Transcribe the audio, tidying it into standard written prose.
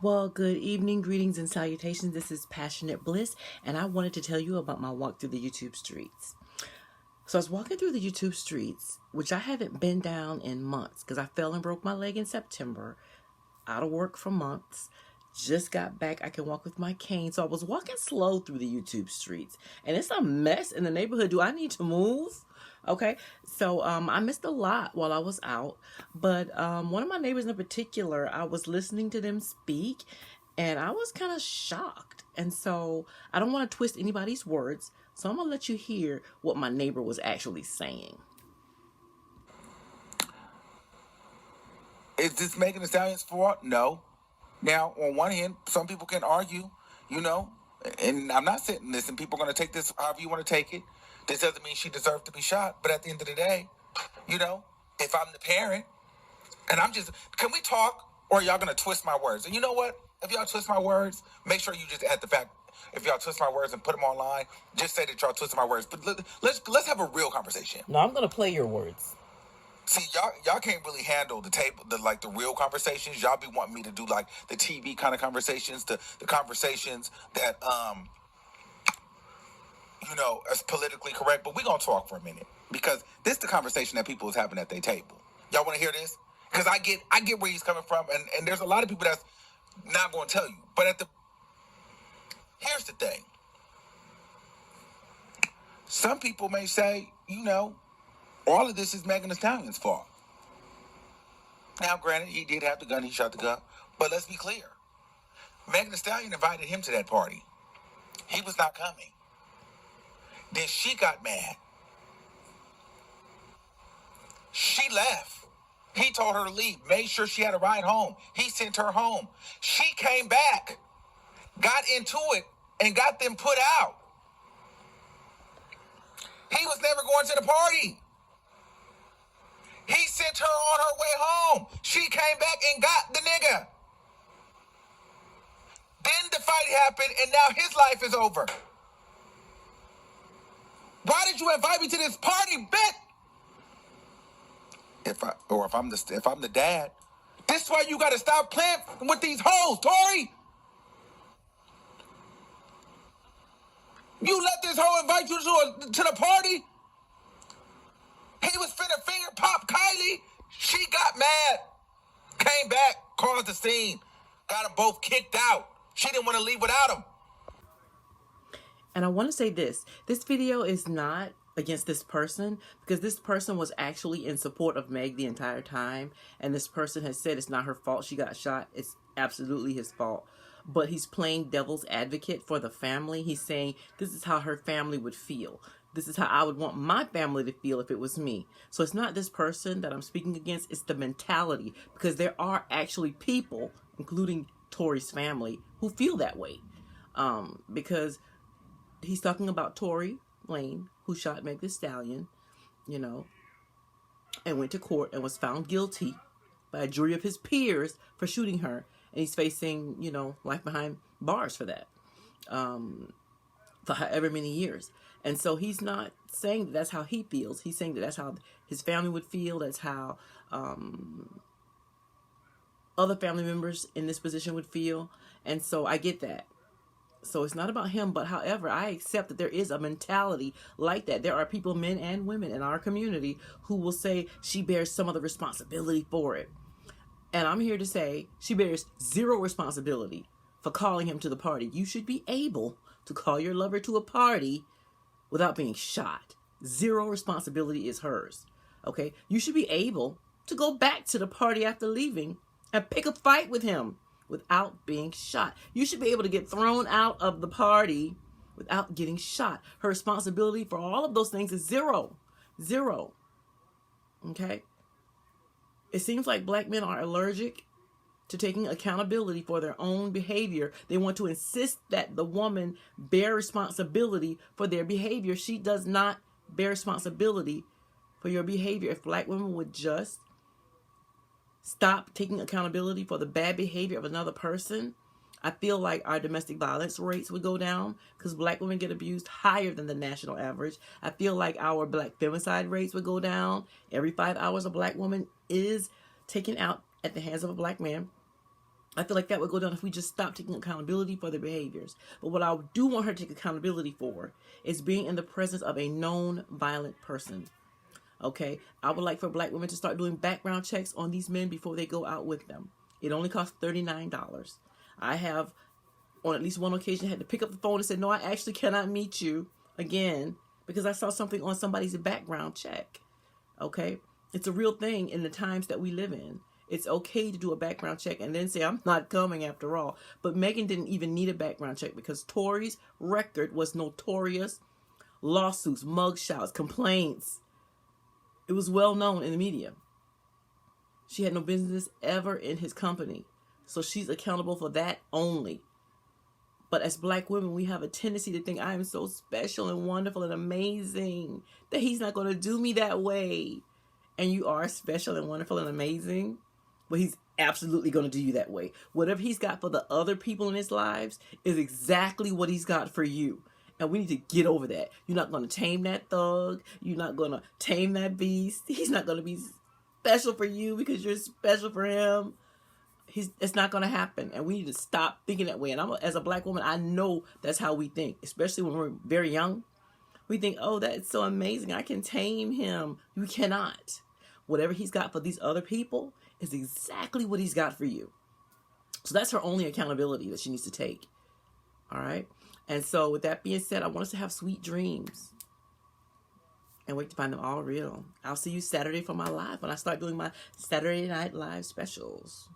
Well, good evening, greetings, and salutations. This is Passionate Bliss, and I wanted to tell you about my walk through the YouTube streets. So I was walking through the YouTube streets, which I haven't been down in months because I fell and broke my leg in September, out of work for months. Just got back. I can walk with my cane. So I was walking slow through the YouTube streets, and it's a mess in the neighborhood. Do I need to move? Okay, so I missed a lot while I was out, but one of my neighbors in particular, I was listening to them speak, and I was kind of shocked. And so I don't want to twist anybody's words, so I'm gonna let you hear what my neighbor was actually saying. Is this Megan Thee Stallion's fault? No. Now, on one hand, some people can argue, you know, and I'm not sitting this, and people are going to take this however you want to take it. This doesn't mean she deserved to be shot, but at the end of the day, you know, if I'm the parent, and can we talk, or are y'all going to twist my words? And you know what? If y'all twist my words, make sure you just add the fact. If y'all twist my words and put them online, just say that y'all twisted my words. But let's have a real conversation. No, I'm gonna play your words. See, y'all can't really handle the real conversations. Y'all be wanting me to do like the TV kind of conversations, the conversations that is politically correct. But we gonna talk for a minute because this is the conversation that people is having at their table. Y'all want to hear this? Because I get where he's coming from, and there's a lot of people that's not going to tell you. But here's the thing. Some people may say, all of this is Megan Thee Stallion's fault. Now, granted, he did have the gun. He shot the gun. But let's be clear. Megan Thee Stallion invited him to that party. He was not coming. Then she got mad. She left. He told her to leave. Made sure she had a ride home. He sent her home. She came back, got into it, and got them put out. He was never going to the party. He sent her on her way home. She came back and got the nigga. Then the fight happened, and now his life is over. Why did you invite me to this party, bitch? If I'm the dad, this is why you gotta stop playing with these hoes, Tori. You let this hoe invite you to the party. He was finna finger pop Kylie. She got mad. Came back, caused the scene. Got them both kicked out. She didn't want to leave without him. And I want to say this. This video is not against this person because this person was actually in support of Meg the entire time. And this person has said it's not her fault she got shot. It's absolutely his fault. But he's playing devil's advocate for the family. He's saying this is how her family would feel. This is how I would want my family to feel if it was me. So it's not this person that I'm speaking against. It's the mentality. Because there are actually people, including Tori's family, who feel that way. Because he's talking about Tory Lane, who shot Meg Thee Stallion, and went to court and was found guilty by a jury of his peers for shooting her. And he's facing, life behind bars for that. For however many years. And so he's not saying that that's how he feels. He's saying that that's how his family would feel. That's how other family members in this position would feel. And so I get that. So it's not about him, but however, I accept that there is a mentality like that. There are people, men and women in our community, who will say she bears some of the responsibility for it. And I'm here to say she bears zero responsibility for calling him to the party. You should be able to call your lover to a party without being shot. Zero responsibility is hers. Okay? You should be able to go back to the party after leaving and pick a fight with him without being shot. You should be able to get thrown out of the party without getting shot. Her responsibility for all of those things is zero. Zero. Okay? It seems like black men are allergic to taking accountability for their own behavior. They want to insist that the woman bear responsibility for their behavior. She does not bear responsibility for your behavior. If black women would just stop taking accountability for the bad behavior of another person, I feel like our domestic violence rates would go down because black women get abused higher than the national average. I feel like our black femicide rates would go down. Every 5 hours, a black woman is taken out at the hands of a black man. I feel like that would go down if we just stopped taking accountability for their behaviors. But what I do want her to take accountability for is being in the presence of a known violent person. Okay, I would like for black women to start doing background checks on these men before they go out with them. It only costs $39. I have, on at least one occasion, had to pick up the phone and say, no, I actually cannot meet you again because I saw something on somebody's background check. Okay, it's a real thing in the times that we live in. It's okay to do a background check and then say, I'm not coming after all. But Megan didn't even need a background check because Tory's record was notorious. Lawsuits, mugshots, complaints. It was well known in the media. She had no business ever in his company. So she's accountable for that only. But as black women, we have a tendency to think I am so special and wonderful and amazing that he's not going to do me that way. And you are special and wonderful and amazing, but he's absolutely going to do you that way. Whatever he's got for the other people in his lives is exactly what he's got for you. And we need to get over that. You're not going to tame that thug. You're not going to tame that beast. He's not going to be special for you because you're special for him. It's not going to happen. And we need to stop thinking that way. And as a black woman, I know that's how we think, especially when we're very young. We think, oh, that's so amazing. I can tame him. You cannot. Whatever he's got for these other people is exactly what he's got for you. So that's her only accountability that she needs to take. All right. And so with that being said, I want us to have sweet dreams and wait to find them all real. I'll see you Saturday for my live when I start doing my Saturday Night Live specials.